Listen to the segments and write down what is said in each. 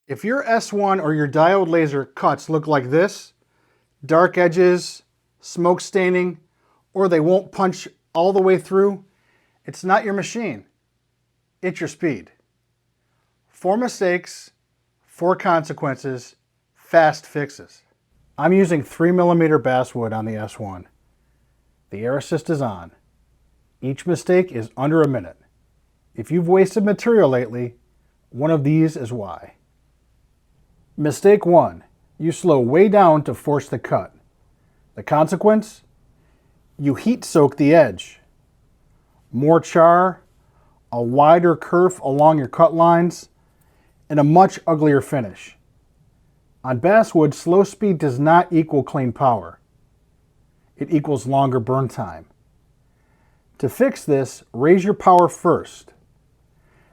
If your S1 or your diode laser cuts look like this, dark edges, smoke staining, or they won't punch all the way through, it's not your machine. It's your speed. 4 mistakes, 4 consequences, fast fixes. I'm using 3mm basswood on the S1. The air assist is on. Each mistake is under a minute. If you've wasted material lately, one of these is why. Mistake 1. You slow way down to force the cut. The consequence? You heat soak the edge. More char, a wider kerf along your cut lines, and a much uglier finish. On basswood, slow speed does not equal clean power. It equals longer burn time. To fix this, raise your power first.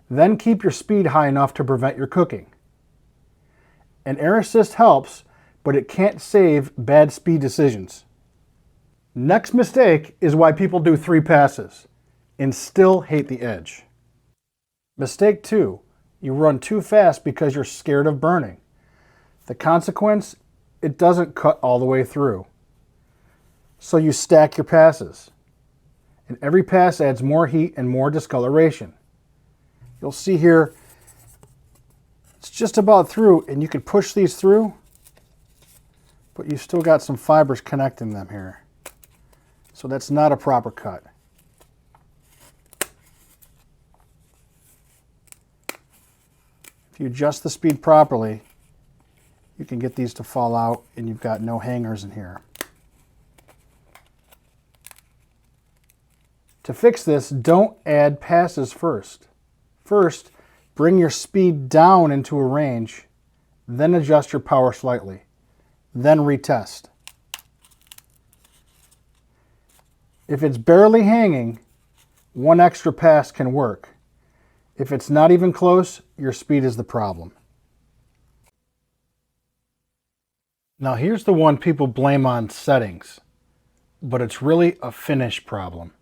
Then keep your speed high enough to prevent your cooking. An air assist helps, but it can't save bad speed decisions. Next mistake is why people do 3 passes and still hate the edge. Mistake 2. You run too fast because you're scared of burning. The consequence, it doesn't cut all the way through. So you stack your passes. And every pass adds more heat and more discoloration. You'll see here, it's just about through, and you can push these through, but you've still got some fibers connecting them here. So that's not a proper cut. If you adjust the speed properly, you can get these to fall out and you've got no hangers in here. To fix this, don't add passes first. First, bring your speed down into a range, then adjust your power slightly, then retest. If it's barely hanging, 1 extra pass can work. If it's not even close, your speed is the problem. Now here's the one people blame on settings, but it's really a finish problem.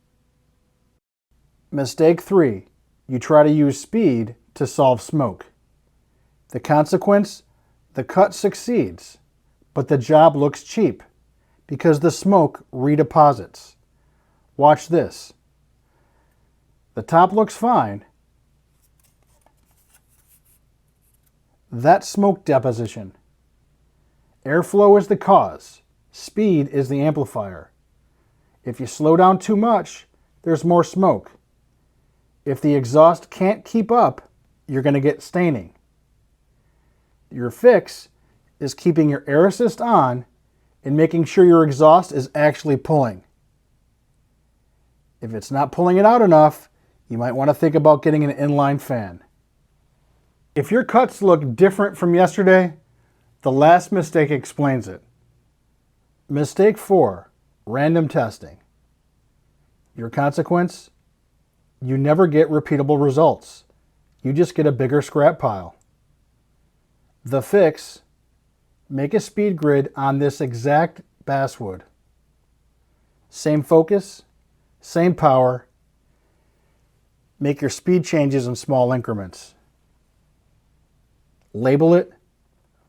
Mistake 3. You try to use speed to solve smoke. The consequence? The cut succeeds, but the job looks cheap because the smoke redeposits. Watch this. The top looks fine. That's smoke deposition. Airflow is the cause. Speed is the amplifier. If you slow down too much, there's more smoke. If the exhaust can't keep up, you're going to get staining. Your fix is keeping your air assist on and making sure your exhaust is actually pulling. If it's not pulling it out enough, you might want to think about getting an inline fan. If your cuts look different from yesterday, the last mistake explains it. Mistake 4, random testing. Your consequence? You never get repeatable results. You just get a bigger scrap pile. The fix? Make a speed grid on this exact basswood. Same focus, same power. Make your speed changes in small increments. Label it,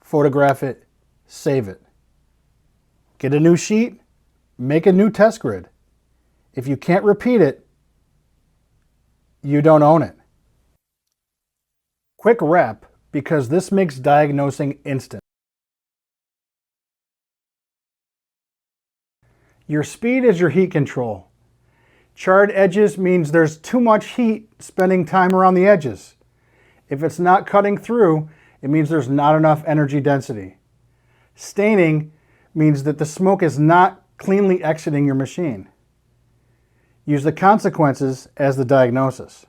photograph it, save it. Get a new sheet, make a new test grid. If you can't repeat it, you don't own it. Quick wrap, because this makes diagnosing instant. Your speed is your heat control. Charred edges means there's too much heat spending time around the edges. If it's not cutting through, it means there's not enough energy density. Staining means that the smoke is not cleanly exiting your machine. Use the consequences as the diagnosis.